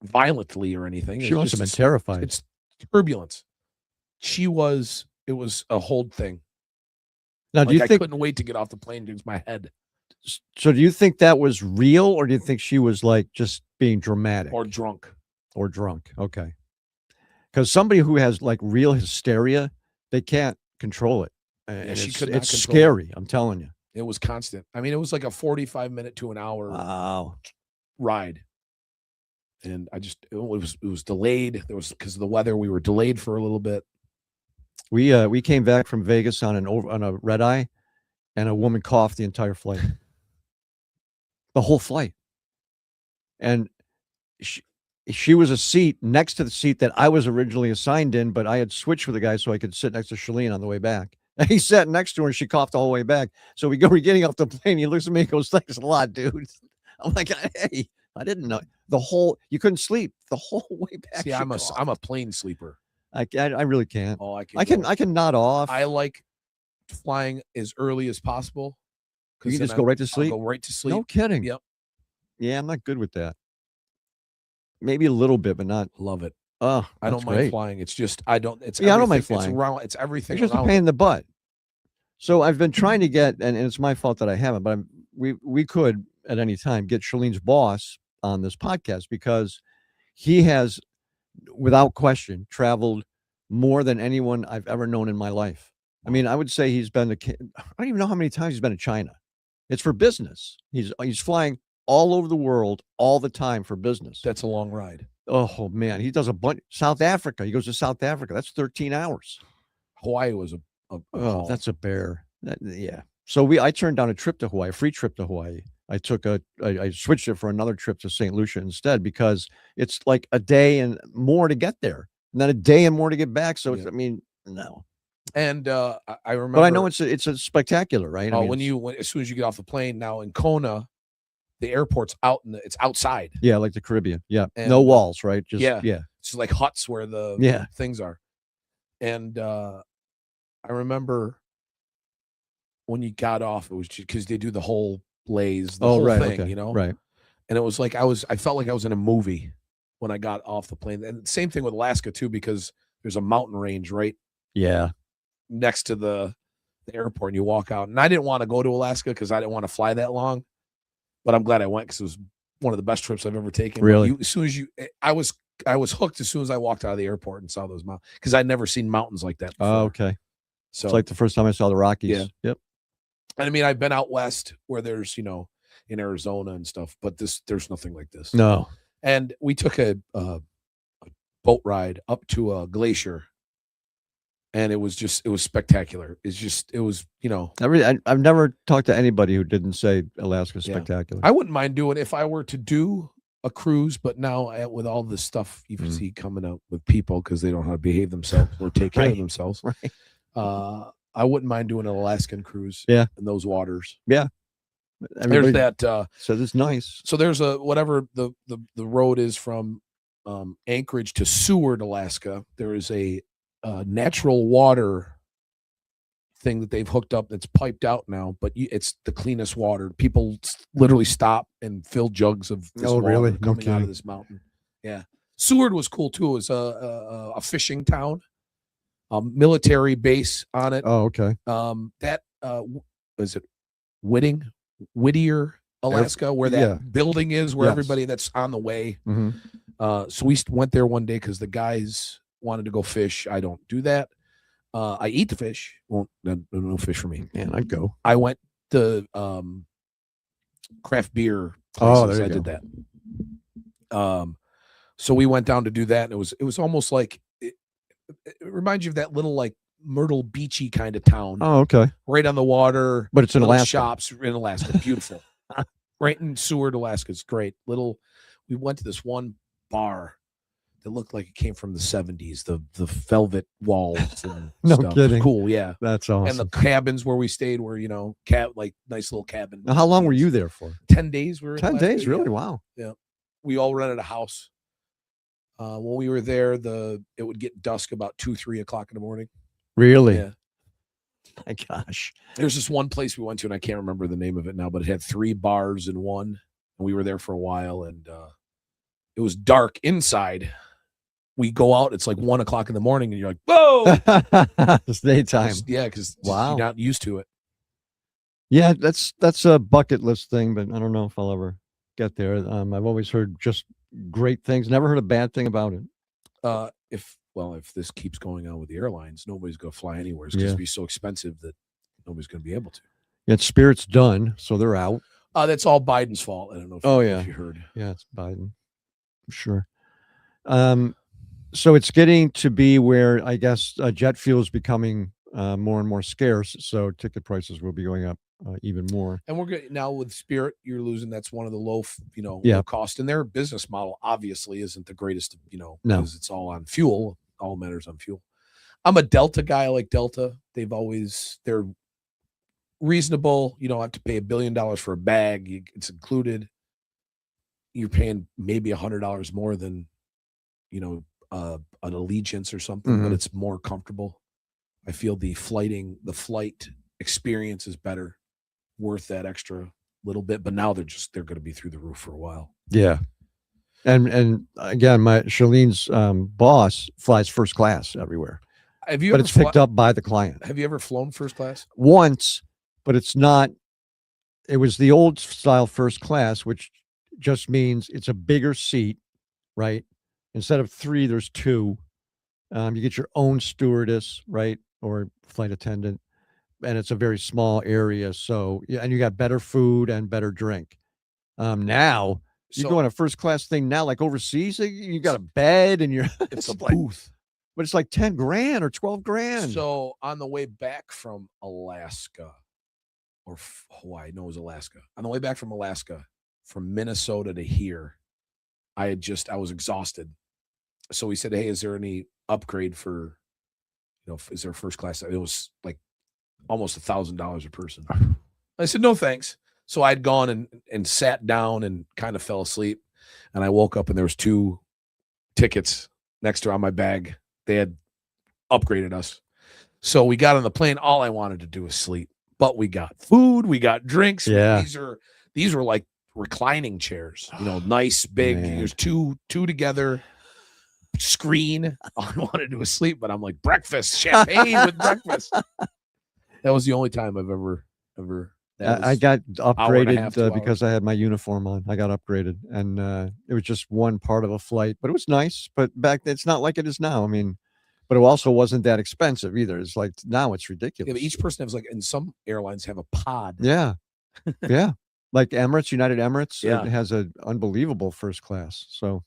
violently or anything. She must have been terrified. It's turbulence. It was a whole thing. Now, do you think I couldn't wait to get off the plane to use my head? So do you think that was real, or do you think she was just being dramatic? Or drunk. Okay. Because somebody who has real hysteria, they can't control it. And it's scary. I'm telling you. It was constant. I mean, it was like a 45-minute to an hour ride. And it was delayed. There was, because of the weather, we were delayed for a little bit. We came back from Vegas on a red eye, and a woman coughed the entire flight. The whole flight. And she was a seat next to the seat that I was originally assigned in, but I had switched with the guy so I could sit next to Shalene on the way back. And he sat next to her, and she coughed all the way back. So we're getting off the plane. He looks at me and goes, "Thanks a lot, dude." I'm like, "Hey, I didn't know you couldn't sleep the whole way back." See, I'm a plane sleeper. I really can't. Oh, I can nod off. I like flying as early as possible. You can just go right to sleep. I'll go right to sleep. No kidding. Yep. Yeah, I'm not good with that. Maybe a little bit, but not. Love it. Oh, I don't mind flying. It's just I don't mind flying. It's everything. It's just a pain in the butt. So I've been trying to get, and it's my fault that I haven't, but we could at any time get Shalene's boss on this podcast, because he has, without question, traveled more than anyone I've ever known in my life. I mean, I would say he's been I don't even know how many times he's been to China. It's for business. He's flying all over the world all the time for business. That's a long ride. Oh man, he does a bunch. South Africa. He goes to South Africa. That's 13 hours. Hawaii was that's a bear. Yeah. So I turned down a trip to Hawaii, a free trip to Hawaii. I switched it for another trip to St. Lucia instead, because it's like a day and more to get there, and then a day and more to get back. So it's, I mean, No. And I remember. But I know it's a spectacular, right? Oh, as soon as you get off the plane now in Kona, the airport's it's outside. Yeah, like the Caribbean. Yeah, And, no walls, right? Just yeah. yeah. It's like huts where the things are. And I remember when you got off, it was just because they do the whole blaze, the whole right, thing, okay, you know. right. And it was like I felt like I was in a movie when I got off the plane. And same thing with Alaska too, because there's a mountain range right Yeah, next to the airport, and you walk out. And I didn't want to go to Alaska because I didn't want to fly that long, but I'm glad I went because it was one of the best trips I've ever taken. Really? As soon as I was hooked as soon as I walked out of the airport and saw those mountains because I'd never seen mountains like that before. Oh, okay. So it's like the first time I saw the Rockies. Yeah. Yep. And I mean, I've been out west where there's, in Arizona and stuff, but there's nothing like this. No. And we took a boat ride up to a glacier, and it was spectacular. It was, I've never talked to anybody who didn't say Alaska's spectacular. I wouldn't mind doing if I were to do a cruise, but now with all this stuff you see coming out with people because they don't know how to behave themselves or take care of themselves. Right. I wouldn't mind doing an Alaskan cruise. Yeah. In those waters. Yeah. There's that. So it's nice. So there's whatever the road is from Anchorage to Seward, Alaska. There is a natural water thing that they've hooked up that's piped out now, but it's the cleanest water. People literally stop and fill jugs of this water really? No coming out of this mountain. Yeah. Seward was cool too. It was a fishing town, a military base on it. Oh, okay. That is it Whittier, Alaska, where that building is, where everybody that's on the way. Mm-hmm. So we went there one day because the guys wanted to go fish. I don't do that. I eat the fish. No fish for me. Man, I'd go. I went to craft beer places. Oh, there you I go. did that. So we went down to do that, and it was almost like it reminds you of that little like Myrtle Beachy kind of town. Oh, okay. Right on the water. But it's in Alaska. Shops in Alaska. Beautiful. Right in Seward, Alaska. It's great. We went to this one bar that looked like it came from the 70s. The velvet walls and No stuff. kidding. Cool, yeah. That's awesome. And the cabins where we stayed were, like nice little cabin. Now, how long were you there for? 10 days. We were in 10 Alaska, days, really? yeah. Wow. Yeah. We all rented a house. When we were there, it would get dusk about 2-3 o'clock in the morning. Really? Yeah. My gosh. There's this one place we went to, and I can't remember the name of it now, but it had 3 bars in one, and we were there for a while, and it was dark inside. We go out, it's like 1 o'clock in the morning, and you're like, whoa! It's daytime. Yeah, because wow, you're not used to it. Yeah, that's a bucket list thing, but I don't know if I'll ever get there. I've always heard just great things. Never heard a bad thing about it. If this keeps going on with the airlines, nobody's going to fly anywhere. It's going to be so expensive that nobody's going to be able to. Yeah, Spirit's done, so they're out. That's all Biden's fault. I don't know if you heard. Yeah, it's Biden. I'm sure. So it's getting to be where I guess jet fuel is becoming more and more scarce. So ticket prices will be going up even more. And we're good now with Spirit. You're losing. That's one of the low cost. And their business model obviously isn't the greatest. Because it's all on fuel. All matters on fuel. I'm a Delta guy. I like Delta. They're reasonable. You don't have to pay $1 billion for a bag. It's included. You're paying maybe $100 more than, an Allegiance or something, but it's more comfortable. I feel the flight experience is better, worth that extra little bit. But now they're going to be through the roof for a while. Yeah. And again, Charlene's boss flies first class everywhere. But it's picked up by the client. Have you ever flown first class? Once, but it's not. It was the old style first class, which just means it's a bigger seat, right? Instead of 3, there's 2. You get your own stewardess, right, or flight attendant, and it's a very small area. So, and you got better food and better drink. Now. You go on a first class thing now, like overseas, you got a bed and it's a booth, but it's like 10 grand or 12 grand. So on the way back from Alaska or Hawaii, no, it was Alaska. On the way back from Alaska, from Minnesota to here, I was exhausted. So we said, hey, is there any upgrade for, is there first class? It was like almost $1,000 a person. I said, no, thanks. So I'd gone and sat down and kind of fell asleep. And I woke up and there was 2 tickets next to on my bag. They had upgraded us. So we got on the plane. All I wanted to do was sleep, but we got food, we got drinks. Yeah. These were like reclining chairs, nice, big. Man. There's two together, screen. All I wanted to do was sleep, but I'm like, breakfast, champagne with breakfast. That was the only time I've ever. I got upgraded 2 because I had my uniform on. I got upgraded, and it was just one part of a flight, but it was nice. But back then, it's not like it is now. I mean, but it also wasn't that expensive either. It's like now it's ridiculous. Yeah, but each person has and some airlines have a pod. Yeah, yeah. Like Emirates, United Emirates, Yeah. it has an unbelievable first class. So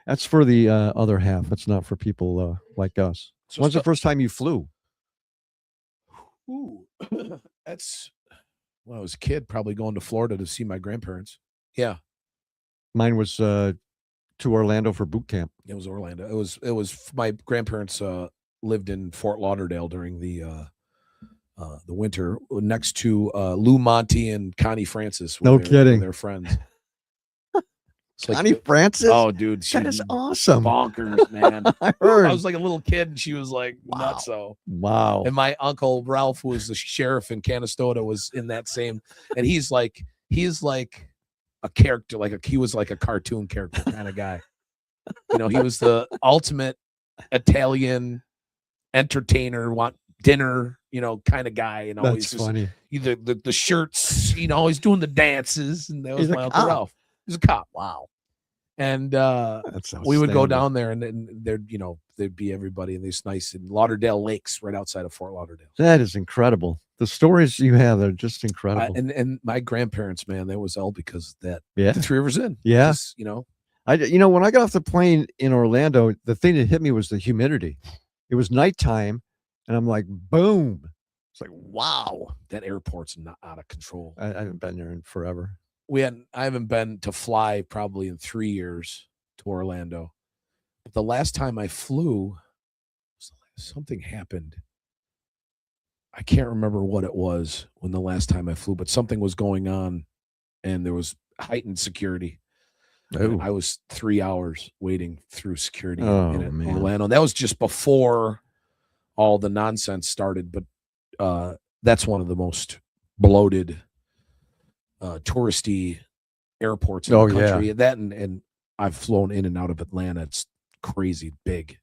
that's for the other half. It's not for people like us. So When's the first time you flew? Ooh, that's when I was a kid, probably going to Florida to see my grandparents. Yeah, Mine was to Orlando for boot camp. it was Orlando. It was my grandparents lived in Fort Lauderdale during the winter next to Lou Monte and Connie Francis. No kidding. Their friends. It's like, Connie Francis? oh, dude, she that is awesome. bonkers, man. I heard. I was like a little kid, and she was like Wow. nutso. Wow. And my uncle Ralph, who was the sheriff in Canastota, was in that same. And he's like a character, he was like a cartoon character kind of guy. He was the ultimate Italian entertainer, want dinner, kind of guy. And always That's funny. either the shirts, always doing the dances. And that was He's a my uncle cop. Ralph. He's a cop. Wow. And That's we would go outstanding. down there, and then there'd be everybody in these nice in Lauderdale Lakes, right outside of Fort Lauderdale. That is incredible. The stories you have are just incredible. And my grandparents, man, that was all because of that. Yeah. The Three Rivers Inn. Yeah. Just, when I got off the plane in Orlando, the thing that hit me was the humidity. It was nighttime, and I'm like, boom. It's like, wow. that airport's not out of control. I haven't been there in forever. I haven't been to fly probably in 3 years to Orlando. But the last time I flew, something happened. I can't remember what it was when the last time I flew, but something was going on, and there was heightened security. Oh. I was 3 hours waiting through security Oh, in man. Orlando. That was just before all the nonsense started, but that's one of the most bloated, touristy airports in the country. That and I've flown in and out of Atlanta. It's crazy big.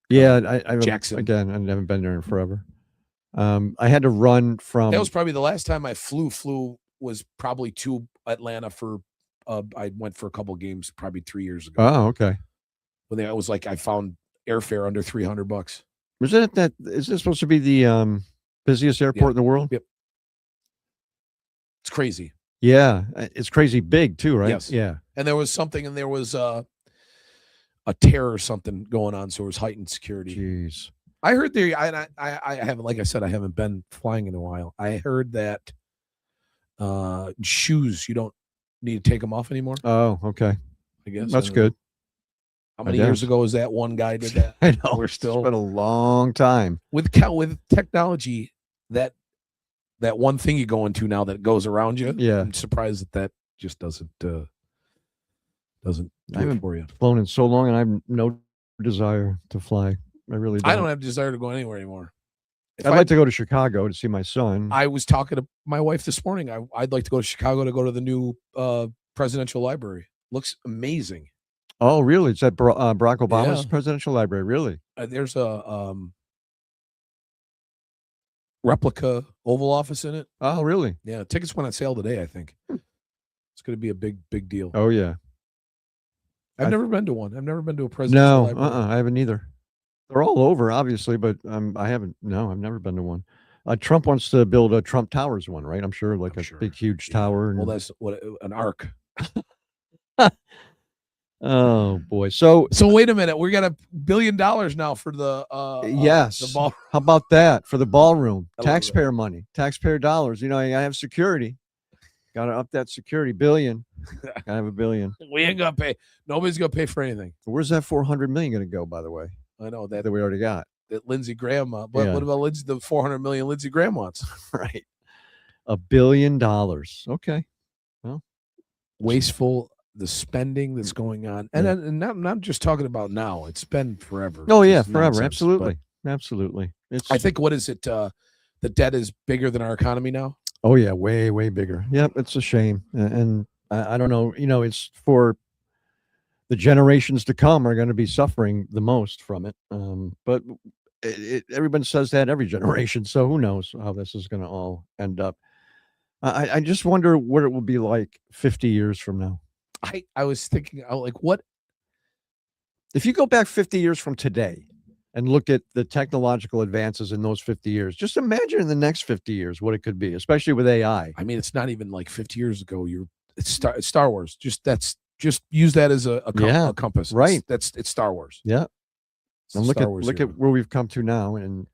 Yeah, I Jackson. Again, I haven't been there in forever. I had to run from. That was probably the last time I flew was probably to Atlanta for. I went for a couple games probably 3 years ago. Oh, okay. When I was like, I found airfare under $300. Was it that? Is this supposed to be the busiest airport in the world? Yep. It's crazy. Yeah, it's crazy big too, right? Yes. Yeah. And there was something, and there was a terror or something going on, so it was heightened security. Jeez. I heard I haven't, like I said, I haven't been flying in a while. I heard that shoes, you don't need to take them off anymore. Oh, okay. I guess That's good. How many years ago was that one guy did that? I know. We're still It's been a long time. with technology. That one thing you go into now that goes around you. Yeah. I'm surprised that just doesn't do it for you. Flown in so long, and I have no desire to fly. I really don't. I don't have a desire to go anywhere anymore. If I'd like to go to Chicago to see my son. I was talking to my wife this morning. I'd like to go to Chicago to go to the new presidential library. Looks amazing. Oh, really? It's at Barack Obama's Yeah. presidential library. Really? There's a replica Oval Office in it. Oh, really? Yeah, tickets went on sale today, I think. It's going to be a big deal. Oh, yeah. I've never been to one. I've never been to a presidential No, library. I haven't either. They're all over, obviously, but I haven't. No, I've never been to one. Trump wants to build a Trump Towers one, right? I'm sure, like I'm a sure. big, huge Yeah. tower. Well, and- that's what an arc. oh boy. So So wait a minute. We got $1 billion now for the yes. the ball. How about that for the ballroom? I love that. Taxpayer money, taxpayer dollars. I have security. Got to up that security. Billion. Got to have $1 billion. We ain't gonna pay. Nobody's gonna pay for anything. Where's that 400 million going to go? By the way, I know that we already got. that Lindsey Graham. But Yeah. what about the 400 million Lindsey Graham wants? Right. $1 billion. Okay. Wasteful, the spending that's going on, and Yeah. and not just talking about now. It's been forever. Oh yeah, Just forever. nonsense. Absolutely. Absolutely. It's I think what is it? The debt is bigger than our economy now. Oh yeah, way, way bigger. Yep, it's a shame. And I don't know, it's for the generations to come are going to be suffering the most from it. But everyone says that every generation. So who knows how this is going to all end up. I just wonder what it will be like 50 years from now. I was thinking, what if you go back 50 years from today and look at the technological advances in those 50 years, just imagine in the next 50 years what it could be, especially with AI. I mean, it's not even like 50 years ago. It's Star Wars. Just use that as a compass. Right. It's Star Wars. Yeah. And look Star Wars at where we've come to now. And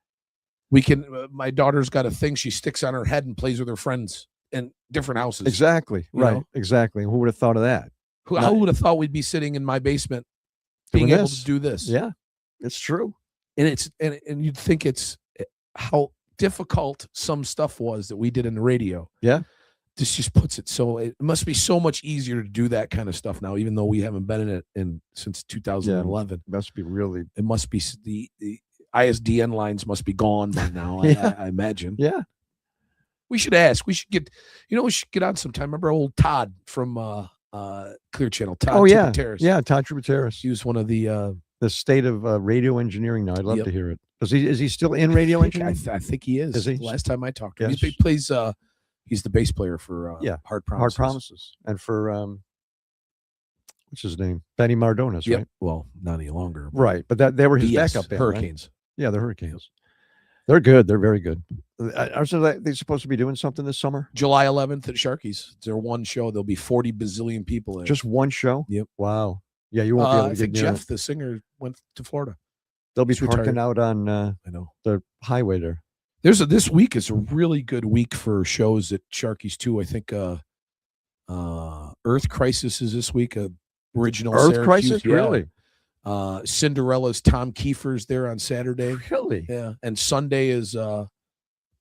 we can, my daughter's got a thing she sticks on her head and plays with her friends in different houses. Exactly. You Right. know? Who would have thought of that? Who would have thought we'd be sitting in my basement being able to do this? Yeah, it's true. And and you'd think it's how difficult some stuff was that we did in the radio. Yeah. This just puts it so, it must be so much easier to do that kind of stuff now, even though we haven't been in it since 2011. It must be really. It must be the ISDN lines must be gone by now. Yeah. I imagine. Yeah. We should ask. We should get on sometime. Remember old Todd from Clear Channel? Todd. Oh yeah. Terrace. Yeah. Todd Terrace. He was one of the state of radio engineering now. I'd love Yep. to hear it. Is he still in radio engineering? I think he is. Is he? Last time I talked to him, Yes. he plays. He's the bass player for Hard Promises. Hard Promises. And for what's his name? Benny Mardones, Yep. right? Well, not any longer. Right. But they were his BS, backup band. Right? Hurricanes. Yeah, the Hurricanes. They're good. They're very good. Aren't they supposed to be doing something this summer? July 11th at Sharky's. It's their one show. There'll be 40 bazillion people there. Just one show? Yep. Wow. Yeah, you won't be able to I get think near Jeff, it. the singer, went to Florida. They'll be He's parking retired. out on I know. the highway there. This week is a really good week for shows at Sharky's too. I think Earth Crisis is this week. Original Earth Syracuse. Crisis? Yeah. Really? Cinderella's Tom Kiefer's there on Saturday. Really? Yeah. And Sunday is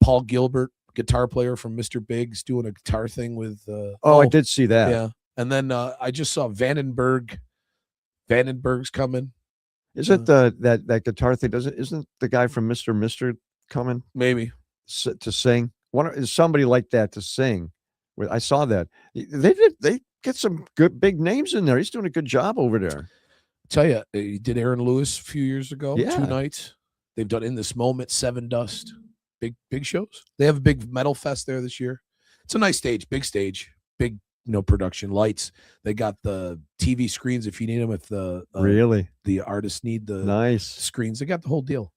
Paul Gilbert, guitar player from Mr. Biggs, doing a guitar thing with I did see that. Yeah. And then I just saw Vandenberg. Vandenberg's coming. Is it that guitar thing? Isn't the guy from Mr. coming Maybe. to sing? Is somebody like that to sing? I saw that. They get some good big names in there. He's doing a good job over there. Tell you, he did Aaron Lewis a few years ago, Yeah. 2 nights. They've done In This Moment, Seven Dust, big shows. They have a big metal fest there this year. It's a nice stage, big production lights. They got the TV screens if you need them. If Really? the artists need the Nice. screens, they got the whole deal.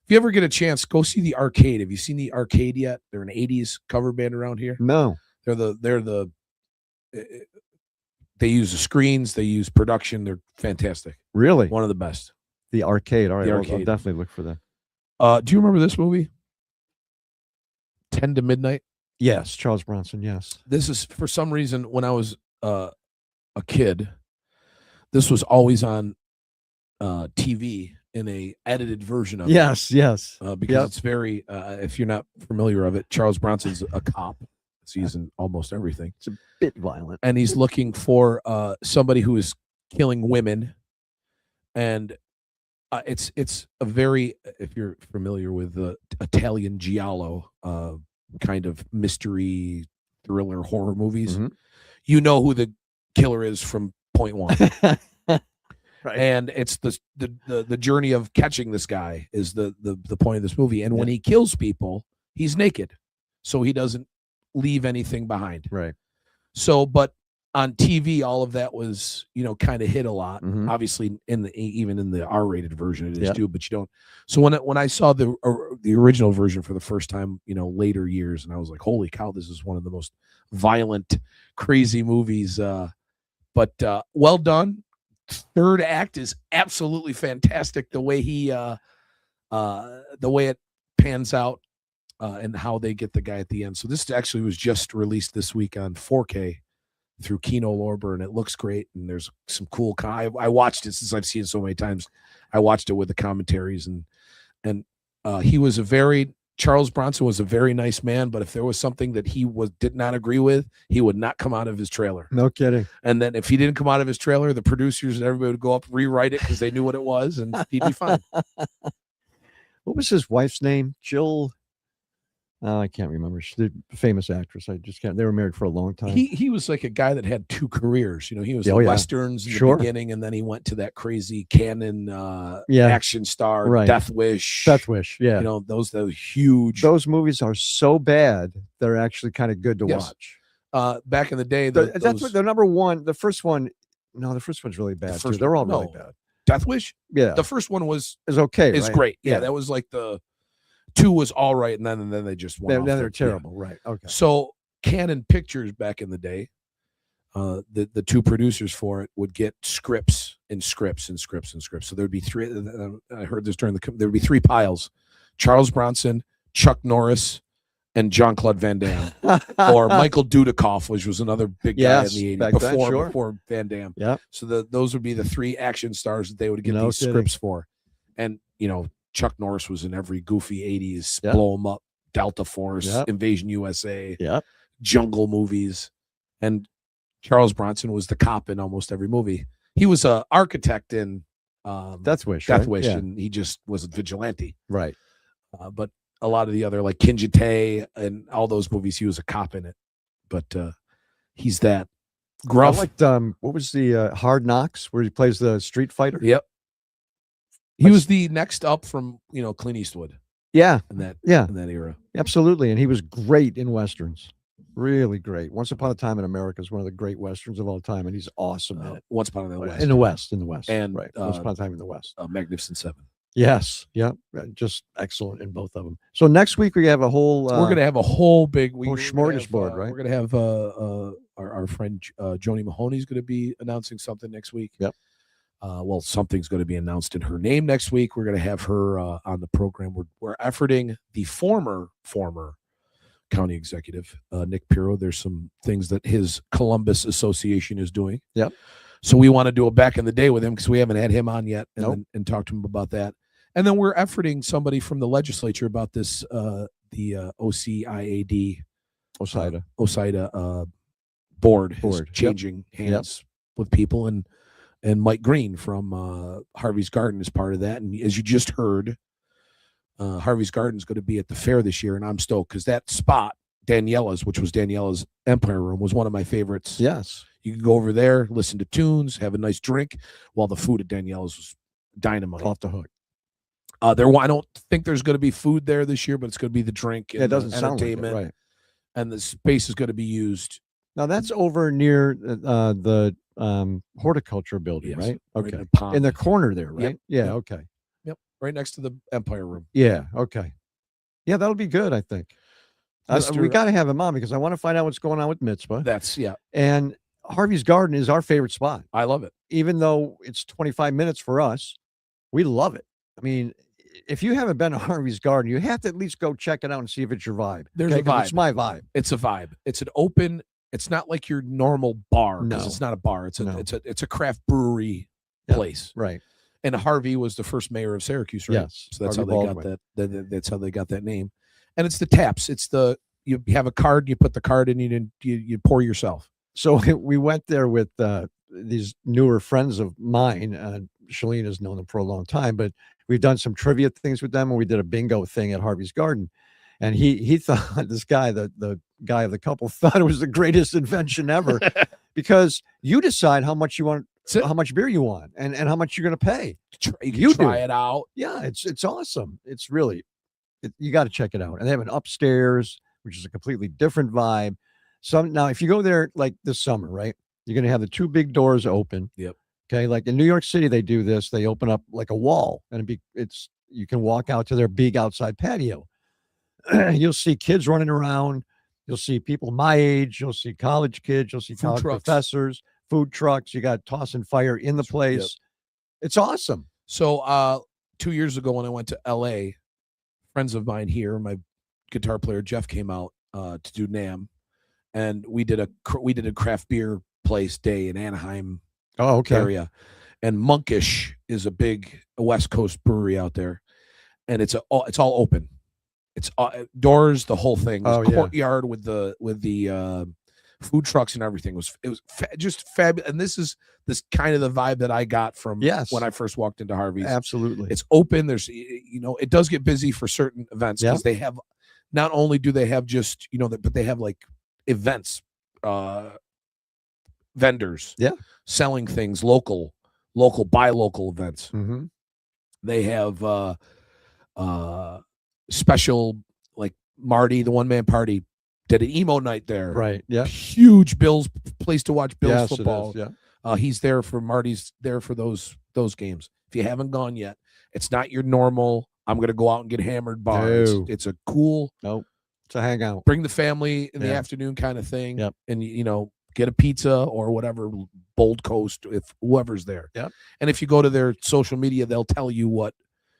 If you ever get a chance, go see the Arcade. Have you seen the Arcade yet? They're an '80s cover band around here. No. They use the screens. They use production. They're fantastic. Really? One of the best. The Arcade. All right. The I'll Arcade. definitely look for that. Do you remember this movie? 10 to Midnight. Yes. Charles Bronson. Yes. This is, for some reason, when I was a kid, this was always on TV in a edited version of Yes. Yes. it. Because it's very, if you're not familiar of it, Charles Bronson's a cop. So he's in almost everything. It's a bit violent. And he's looking for somebody who is killing women. And it's a very, if you're familiar with the Italian giallo kind of mystery thriller horror movies, Mhm. you know who the killer is from point one. Right. And it's the journey of catching this guy is the point of this movie. And when he kills people, he's naked, so he doesn't leave anything behind. Right. So, but on TV, all of that was, kind of hit a lot. Mhm. Obviously, even in the R-rated version, it is Yeah. too. But you don't. So when I saw the original version for the first time, later years, and I was like, "Holy cow, this is one of the most violent, crazy movies." But well done. Third act is absolutely fantastic. The way the way it pans out. And how they get the guy at the end. So this actually was just released this week on 4K through Kino Lorber, and it looks great. And there's some cool. I watched it since I've seen it so many times. I watched it with the commentaries, and and Charles Bronson was a very nice man, but if there was something that he did not agree with, he would not come out of his trailer. No kidding. And then if he didn't come out of his trailer, the producers and everybody would go up, rewrite it because they knew what it was, and he'd be fine. What was his wife's name? Jill. I can't remember. She's the famous actress. I just can't. They were married for a long time. He was like a guy that had two careers. You know, he was Oh, the yeah. Westerns in Sure. the beginning, and then he went to that crazy canon Yeah. action star, Right. Death Wish. Death Wish. Yeah. You know, those huge. Those movies are so bad, they're actually kind of good to Yes. watch. Back in the day, That's what the number one. The first one. No, the first one's really bad too. They're all really bad. Death Wish. Yeah, The first one is okay. Right? great. Yeah, Yeah. That was like the 2 was all right, and then they just went Then off they're it. terrible. Right. Okay. So Canon Pictures back in the day, the 2 producers for it would get scripts and scripts and scripts and scripts. So there'd be 3. I heard this there would be 3 piles: Charles Bronson, Chuck Norris, and Jean-Claude Van Damme, or Michael Dudikoff, which was another big guy Yes, in the 80s back then, sure. before Van Damme. Yeah. So those would be the 3 action stars that they would get No these kidding. scripts for. And you know, Chuck Norris was in every goofy 80s, Yep. Blow 'em Up, Delta Force, Yep. Invasion USA, Yeah. jungle movies. And Charles Bronson was the cop in almost every movie. He was an architect in Death Wish. Death right? Wish, Yeah. and he just was a vigilante. Right. But a lot of the other, like Kinjite and all those movies, he was a cop in it. But he's that gruff. I liked what was the Hard Knocks where he plays the street fighter? Yep. He was the next up from Clint Eastwood Yeah. in that Yeah. in that era. Absolutely. And he was great in westerns. Really great. Once Upon a Time in America is one of the great westerns of all time, and he's awesome in it. Once Upon a West. In the West. In the West. And, right. Once Upon a Time in the West. Magnificent Seven. Yes. Yeah. Just excellent in both of them. So next week we have a whole. We're going to have a whole big smorgasbord, right? We're going to have our friend Joni Mahoney's going to be announcing something next week. Yep. Well, something's going to be announced in her name next week. We're going to have her on the program. We're efforting the former county executive, Nick Pirro. There's some things that his Columbus Association is doing. Yep. So we want to do a back in the day with him because we haven't had him on yet and talk to him about that. And then we're efforting somebody from the legislature about this, the OCIAD, OSIDA board is changing hands with people, and Mike Green from Harvey's Garden is part of that. And as you just heard, Harvey's Garden is going to be at the fair this year, and I'm stoked because that spot, Daniela's, which was Daniela's Empire Room, was one of my favorites. Yes. You can go over there, listen to tunes, have a nice drink, while the food at Daniela's was dynamite. Off the hook. I don't think there's going to be food there this year, but it's going to be the drink and it doesn't the sound like it, entertainment, right? And the space is going to be used. Now that's over near the horticulture building, Yes, right? right Okay. in the pond. In the corner there, right? Yep. Yeah. Yep. Okay. Yep, right next to the Empire Room. Yeah. Okay. Yeah, that'll be good. I think. We got to have him on because I want to find out what's going on with Mitzvah. And Harvey's Garden is our favorite spot. I love it. Even though it's 25 minutes for us, we love it. I mean, if you haven't been to Harvey's Garden, you have to at least go check it out and see if it's your vibe. There's a 'Cause vibe. It's my vibe. It's a vibe. It's an open. It's not like your normal bar because No. it's not a bar. It's a No. it's a craft brewery Yeah. place. Right. And Harvey was the first mayor of Syracuse, right? Yes. So that's Harvey how they got Baldwin. that. That's how they got that name. And it's the taps. It's you have a card. You put the card in. You pour yourself. So we went there with these newer friends of mine. Shalene has known them for a long time, but we've done some trivia things with them, and we did a bingo thing at Harvey's Garden. And he thought, this guy, the guy of the couple, thought it was the greatest invention ever because you decide how much you want, how much beer you want, and how much you're going to pay. You try it out. Yeah, it's awesome. It's really, you got to check it out. And they have an upstairs, which is a completely different vibe. Now, if you go there like this summer, right, you're going to have the 2 big doors open. Yep. Okay, like in New York City, they do this. They open up like a wall, and you can walk out to their big outside patio. You'll see kids running around. You'll see people my age. You'll see college kids. You'll see college professors, food trucks. You got toss and fire in the place. Yep. It's awesome. So 2 years ago when I went to LA, friends of mine here, my guitar player Jeff came out to do NAMM, and we did a craft beer place day in Anaheim area. And Monkish is a big West Coast brewery out there. and it's all open. It's doors, the whole thing. This Oh, yeah. courtyard with the food trucks and everything it was just fabulous. And this is kind of the vibe that I got from Yes. when I first walked into Harvey's. Absolutely. It's open. There's, it does get busy for certain events because they have, not only do they have just, but they have like events, vendors, selling things, local buy local events. Mm-hmm. They have special, like Marty, the one man party, did an emo night there. Right. Yeah. Huge Bills place to watch Bills football. It is, yeah. He's there for Marty's there for those games. If you haven't gone yet, it's not your normal, I'm going to go out and get hammered bar. No. It's a cool, it's a hangout. Bring the family in the afternoon kind of thing. Yep. And, get a pizza or whatever, Bold Coast, if whoever's there. Yep. And if you go to their social media, they'll tell you what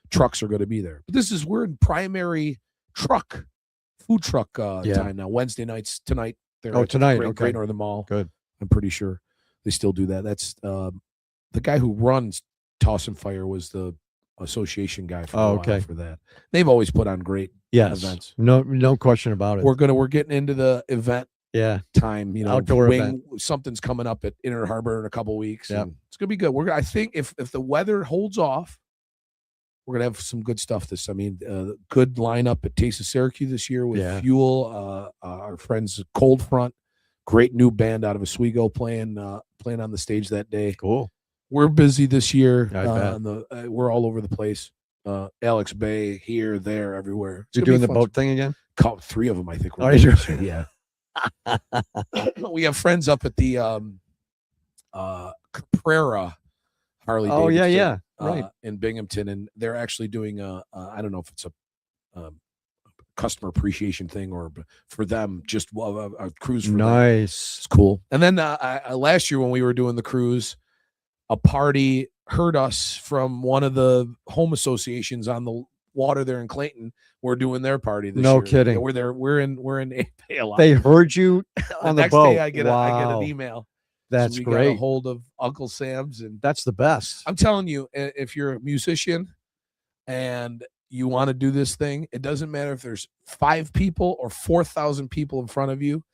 trucks are going to be there. But we're in primary food truck time now. Wednesday nights tonight. They're tonight. Great Northern Mall. Good. I'm pretty sure they still do that. That's the guy who runs Toss and Fire was the association guy for for that. They've always put on great events. No question about it. We're getting into the event time, outdoor event. Something's coming up at Inner Harbor in a couple weeks. Yeah. It's gonna be good. I think if the weather holds off, we're gonna have some good stuff good lineup at Taste of Syracuse this year with Fuel, our friends Cold Front, great new band out of Oswego playing on the stage that day. Cool. We're busy this year. I bet. We're all over the place. Alex Bay, here, there, everywhere. You're doing the boat thing again? Three of them, I think. Yeah. We have friends up at the Caprera Harley Davidson, right. in Binghamton, and they're actually doing I don't know if it's a customer appreciation thing or for them just a cruise for them. It's cool. And then last year when we were doing the cruise, a party heard us from one of the home associations on the water there in Clayton. We're doing their party this year. No kidding. Yeah, we're there. We're in A a lot. They heard you on the next boat. day I get an email. That's so we great. got a hold of Uncle Sam's, and that's the best. I'm telling you, if you're a musician and you want to do this thing, it doesn't matter if there's 5 people or 4,000 people in front of you.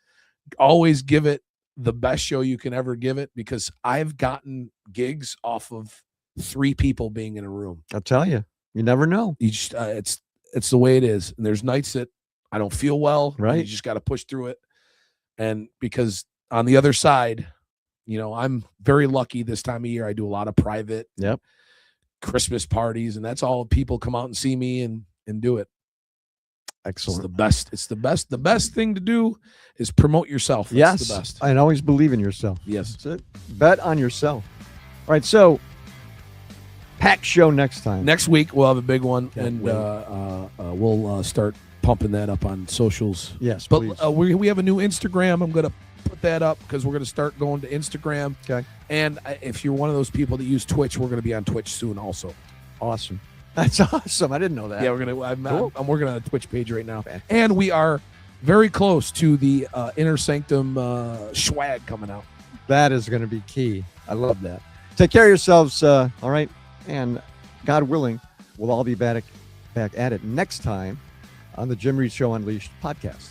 Always give it the best show you can ever give it, because I've gotten gigs off of 3 people being in a room. I'll tell you, you never know. You just it's the way it is. And there's nights that I don't feel well. Right. You just got to push through it. And because on the other side, I'm very lucky this time of year. I do a lot of private Christmas parties, and that's all people come out and see me and do it. Excellent. It's the best. It's the best. The best thing to do is promote yourself. That's yes. the best. And always believe in yourself. Yes. That's it. Bet on yourself. All right. So packed show next time. Next week we'll have a big one, Can't and we'll start pumping that up on socials. Yes, but please. we have a new Instagram. I'm gonna put that up because we're gonna start going to Instagram. Okay. And if you're one of those people that use Twitch, we're gonna be on Twitch soon also. Awesome. That's awesome. I didn't know that. Yeah, we're gonna. Cool. I'm working on a Twitch page right now, and we are very close to the Inner Sanctum swag coming out. That is going to be key. I love that. Take care of yourselves. All right, and God willing, we'll all be back at it next time on the Jim Reith Show Unleashed podcast.